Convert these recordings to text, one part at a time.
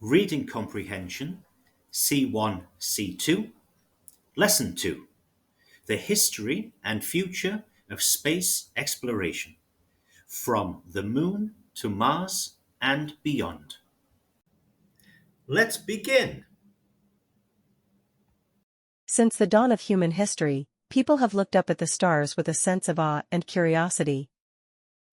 Reading Comprehension, C1, C2, Lesson 2, The History and Future of Space Exploration, From the Moon to Mars and Beyond. Let's begin. Since the dawn of human history, people have looked up at the stars with a sense of awe and curiosity.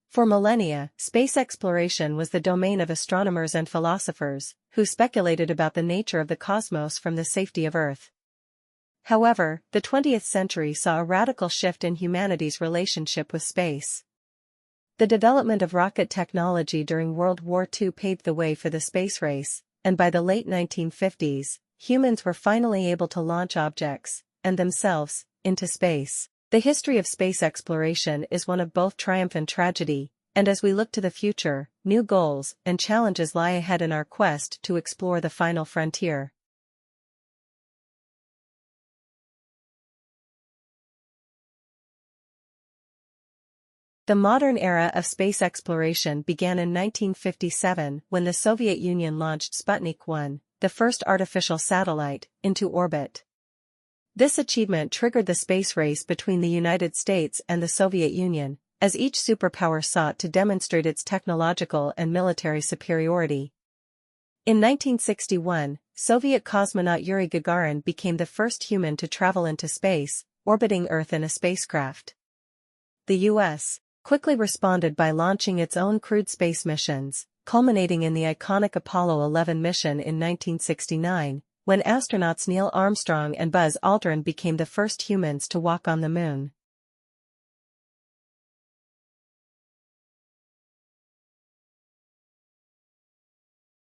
For millennia, space exploration was the domain of astronomers and philosophers, who speculated about the nature of the cosmos from the safety of Earth. However, the 20th century saw a radical shift in humanity's relationship with space. The development of rocket technology during World War II paved the way for the space race, and by the late 1950s, humans were finally able to launch objects, and themselves, into space. The history of space exploration is one of both triumph and tragedy, and as we look to the future, new goals and challenges lie ahead in our quest to explore the final frontier. The modern era of space exploration began in 1957 when the Soviet Union launched Sputnik 1, the first artificial satellite, into orbit. This achievement triggered the space race between the United States and the Soviet Union, as each superpower sought to demonstrate its technological and military superiority. In 1961, Soviet cosmonaut Yuri Gagarin became the first human to travel into space, orbiting Earth in a spacecraft. The U.S. quickly responded by launching its own crewed space missions, culminating in the iconic Apollo 11 mission in 1969, when astronauts Neil Armstrong and Buzz Aldrin became the first humans to walk on the Moon.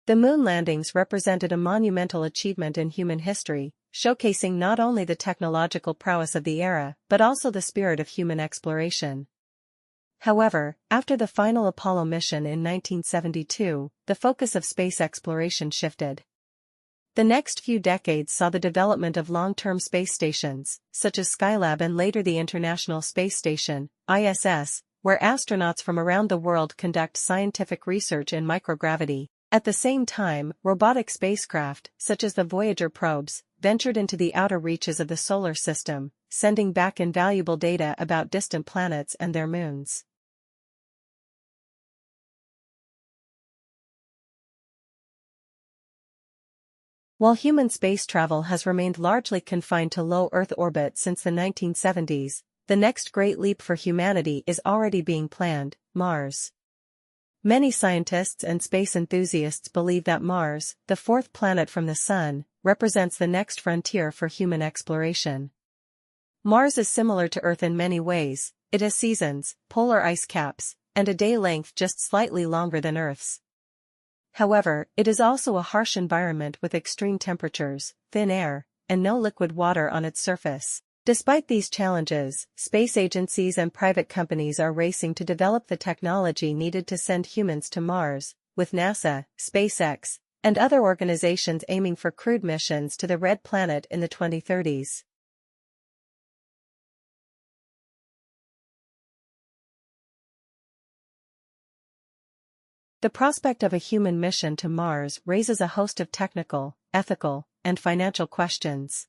The Moon landings represented a monumental achievement in human history, showcasing not only the technological prowess of the era but also the spirit of human exploration. However, after the final Apollo mission in 1972, the focus of space exploration shifted. The next few decades saw the development of long-term space stations, such as Skylab and later the International Space Station, ISS, where astronauts from around the world conduct scientific research in microgravity. At the same time, robotic spacecraft, such as the Voyager probes, ventured into the outer reaches of the solar system, sending back invaluable data about distant planets and their moons. While human space travel has remained largely confined to low Earth orbit since the 1970s, the next great leap for humanity is already being planned: Mars. Many scientists and space enthusiasts believe that Mars, the fourth planet from the Sun, represents the next frontier for human exploration. Mars is similar to Earth in many ways. It has seasons, polar ice caps, and a day length just slightly longer than Earth's. However, it is also a harsh environment with extreme temperatures, thin air, and no liquid water on its surface. Despite these challenges, space agencies and private companies are racing to develop the technology needed to send humans to Mars, with NASA, SpaceX, and other organizations aiming for crewed missions to the Red Planet in the 2030s. The prospect of a human mission to Mars raises a host of technical, ethical, and financial questions.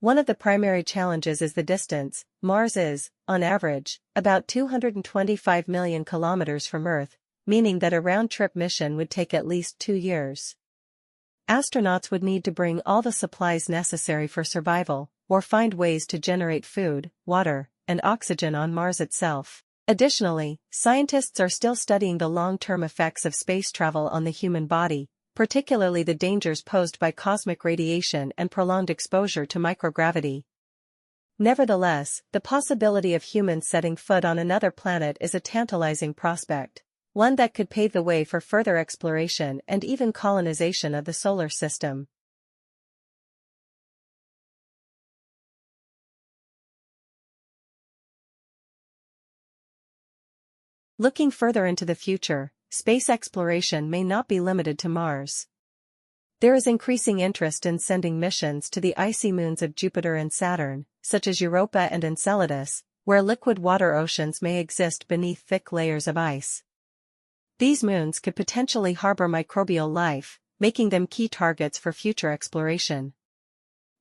One of the primary challenges is the distance. Mars is, on average, about 225 million kilometers from Earth, meaning that a round-trip mission would take at least 2 years. Astronauts would need to bring all the supplies necessary for survival, or find ways to generate food, water, and oxygen on Mars itself. Additionally, scientists are still studying the long-term effects of space travel on the human body, particularly the dangers posed by cosmic radiation and prolonged exposure to microgravity. Nevertheless, the possibility of humans setting foot on another planet is a tantalizing prospect, one that could pave the way for further exploration and even colonization of the solar system. Looking further into the future, space exploration may not be limited to Mars. There is increasing interest in sending missions to the icy moons of Jupiter and Saturn, such as Europa and Enceladus, where liquid water oceans may exist beneath thick layers of ice. These moons could potentially harbor microbial life, making them key targets for future exploration.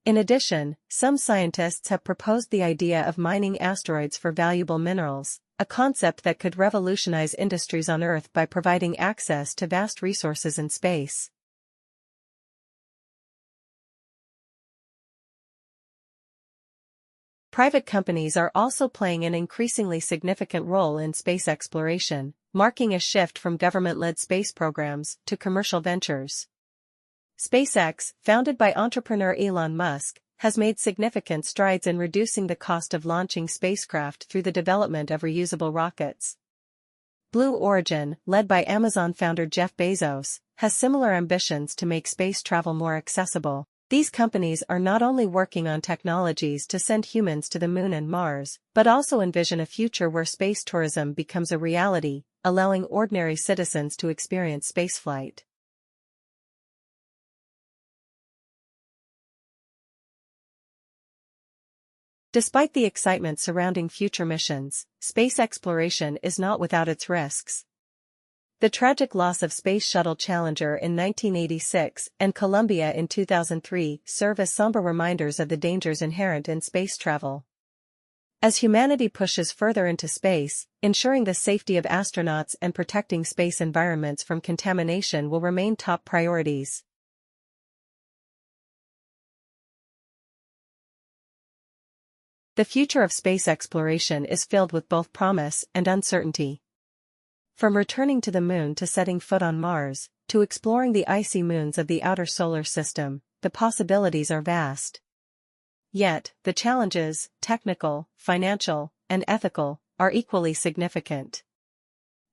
In addition, some scientists have proposed the idea of mining asteroids for valuable minerals, a concept that could revolutionize industries on Earth by providing access to vast resources in space. Private companies are also playing an increasingly significant role in space exploration, marking a shift from government-led space programs to commercial ventures. SpaceX, founded by entrepreneur Elon Musk, has made significant strides in reducing the cost of launching spacecraft through the development of reusable rockets. Blue Origin, led by Amazon founder Jeff Bezos, has similar ambitions to make space travel more accessible. These companies are not only working on technologies to send humans to the Moon and Mars, but also envision a future where space tourism becomes a reality, allowing ordinary citizens to experience spaceflight. Despite the excitement surrounding future missions, space exploration is not without its risks. The tragic loss of Space Shuttle Challenger in 1986 and Columbia in 2003 serve as somber reminders of the dangers inherent in space travel. As humanity pushes further into space, ensuring the safety of astronauts and protecting space environments from contamination will remain top priorities. The future of space exploration is filled with both promise and uncertainty. From returning to the Moon to setting foot on Mars, to exploring the icy moons of the outer solar system, the possibilities are vast. Yet, the challenges, technical, financial, and ethical, are equally significant.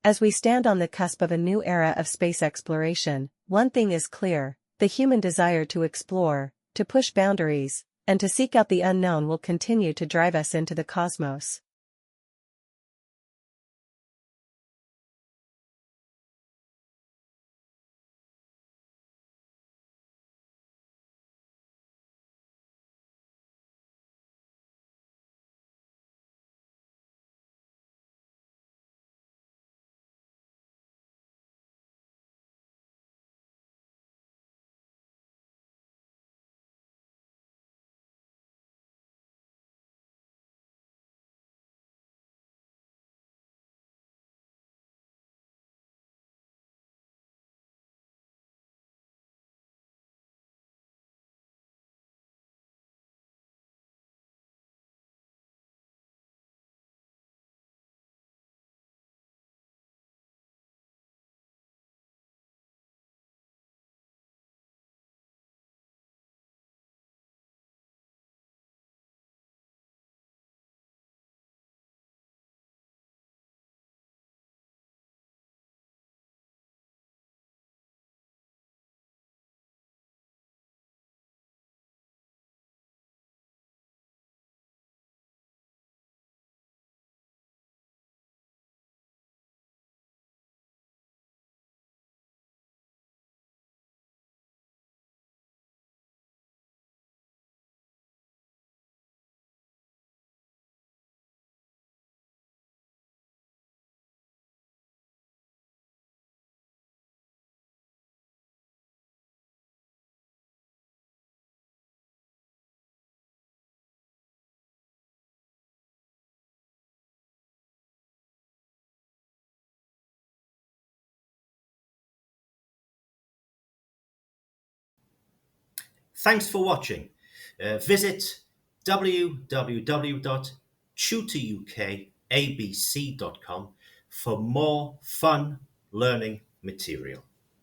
As we stand on the cusp of a new era of space exploration, one thing is clear: the human desire to explore, to push boundaries, and to seek out the unknown will continue to drive us into the cosmos. Thanks for watching. Visit www.TutorUKABC.com for more fun learning material.